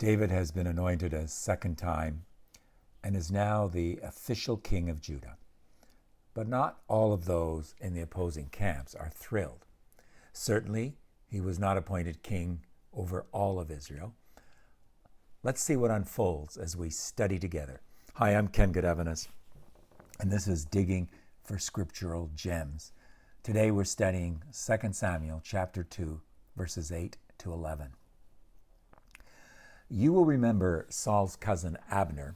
David has been anointed a second time and is now the official king of Judah. But not all of those in the opposing camps are thrilled. Certainly, he was not appointed king over all of Israel. Let's see what unfolds as we study together. Hi, I'm Ken Godevanis, and this is Digging for Scriptural Gems. Today we're studying 2 Samuel chapter 2, verses 8 to 11. You will remember Saul's cousin Abner,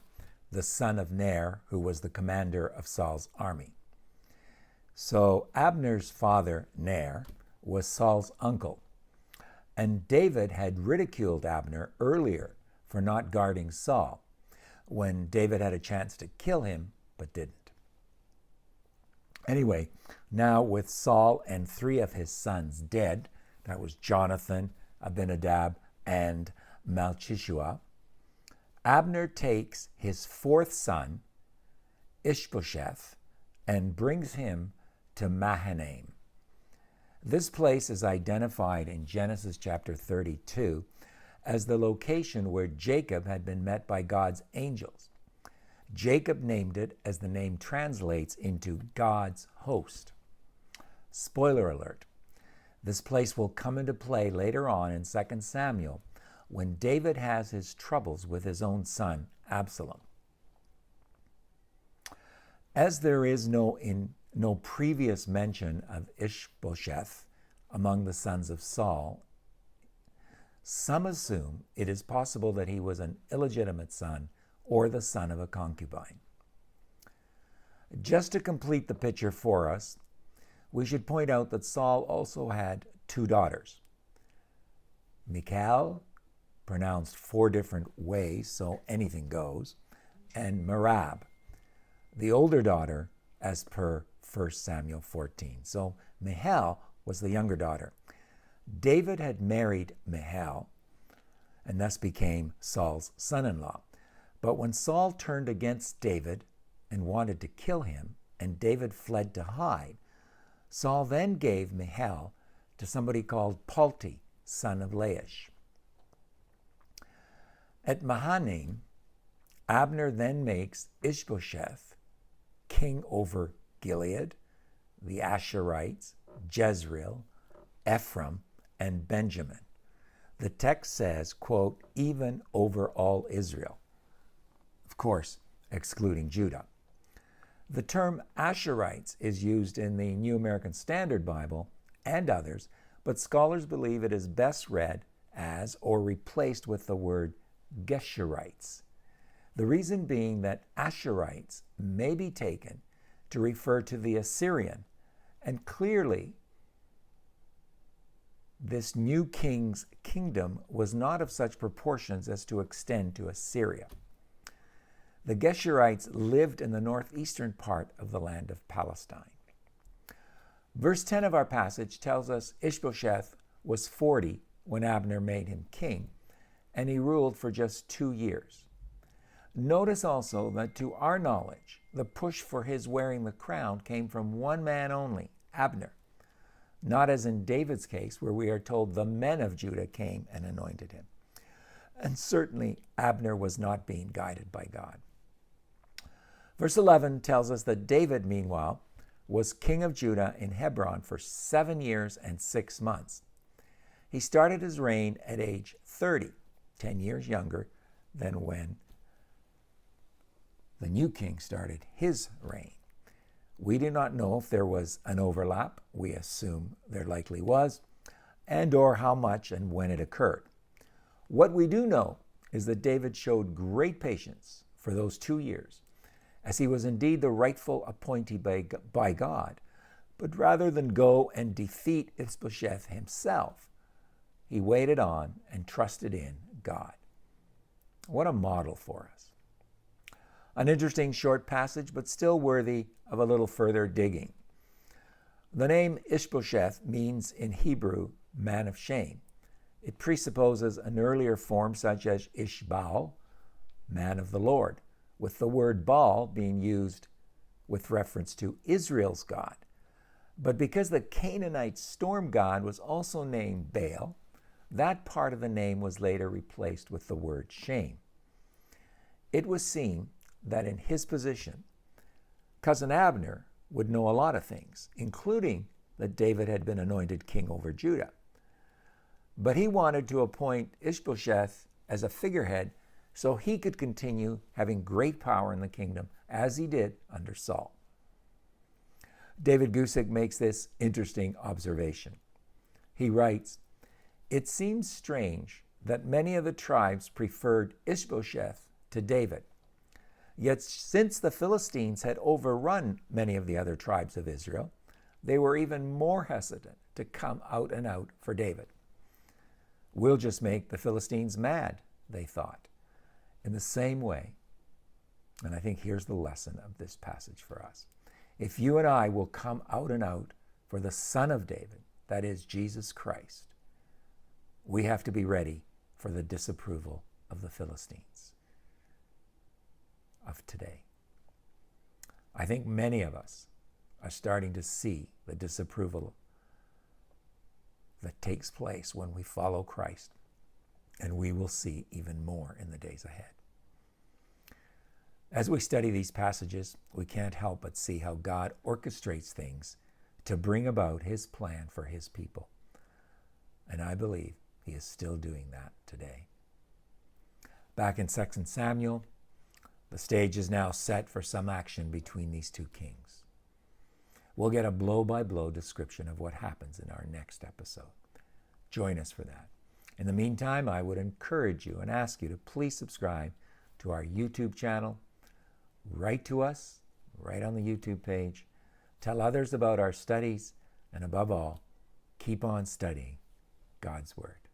the son of Ner, who was the commander of Saul's army. So Abner's father, Ner, was Saul's uncle, and David had ridiculed Abner earlier for not guarding Saul, when David had a chance to kill him, but didn't. Anyway, now with Saul and 3 of his sons dead, that was Jonathan, Abinadab, and Malchishua, Abner takes his 4th son, Ishbosheth, and brings him to Mahanam. This place is identified in Genesis chapter 32 as the location where Jacob had been met by God's angels. Jacob named it as the name translates into God's host. Spoiler alert, this place will come into play later on in 2 Samuel when David has his troubles with his own son, Absalom. As there is no previous mention of Ishbosheth among the sons of Saul, some assume it is possible that he was an illegitimate son or the son of a concubine. Just to complete the picture for us, we should point out that Saul also had 2 daughters. Michal, pronounced 4 different ways, so anything goes, and Merab, the older daughter, as per 1 Samuel 14. So Michal was the younger daughter. David had married Michal and thus became Saul's son-in-law. But when Saul turned against David and wanted to kill him, and David fled to hide, Saul then gave Michal to somebody called Palti, son of Laish. At Mahanam, Abner then makes Ishbosheth king over Gilead, the Asherites, Jezreel, Ephraim, and Benjamin. The text says, quote, even over all Israel. Of course, excluding Judah. The term Asherites is used in the New American Standard Bible and others, but scholars believe it is best read as or replaced with the word Geshurites. The reason being that Asherites may be taken to refer to the Assyrian, and clearly this new king's kingdom was not of such proportions as to extend to Assyria. The Geshurites lived in the northeastern part of the land of Palestine. Verse 10 of our passage tells us Ishbosheth was 40 when Abner made him king, and he ruled for just 2 years. Notice also that to our knowledge, the push for his wearing the crown came from one man only, Abner. Not as in David's case, where we are told the men of Judah came and anointed him. And certainly Abner was not being guided by God. Verse 11 tells us that David, meanwhile, was king of Judah in Hebron for 7 years and 6 months. He started his reign at age 30, 10 years younger than when the new king started his reign. We do not know if there was an overlap. We assume there likely was, and or how much and when it occurred. What we do know is that David showed great patience for those 2 years, as he was indeed the rightful appointee by God. But rather than go and defeat Ishbosheth himself, he waited on and trusted in God. What a model for us. An interesting short passage, but still worthy of a little further digging. The name Ishbosheth means in Hebrew, man of shame. It presupposes an earlier form such as Ishbaal, man of the Lord, with the word Baal being used with reference to Israel's God. But because the Canaanite storm god was also named Baal, that part of the name was later replaced with the word shame. It was seen that in his position, cousin Abner would know a lot of things, including that David had been anointed king over Judah. But he wanted to appoint Ishbosheth as a figurehead so he could continue having great power in the kingdom, as he did under Saul. David Gusick makes this interesting observation. He writes, "It seems strange that many of the tribes preferred Ishbosheth to David. Yet since the Philistines had overrun many of the other tribes of Israel, they were even more hesitant to come out and out for David. We'll just make the Philistines mad, they thought. In the same way, and I think here's the lesson of this passage for us, if you and I will come out and out for the Son of David, that is Jesus Christ, we have to be ready for the disapproval of the Philistines of today. I think many of us are starting to see the disapproval that takes place when we follow Christ, and we will see even more in the days ahead. As we study these passages, we can't help but see how God orchestrates things to bring about his plan for his people. And I believe he is still doing that today. Back in 2 Samuel, the stage is now set for some action between these two kings. We'll get a blow-by-blow description of what happens in our next episode. Join us for that. In the meantime, I would encourage you and ask you to please subscribe to our YouTube channel. Write to us right on the YouTube page. Tell others about our studies, and above all, keep on studying God's Word.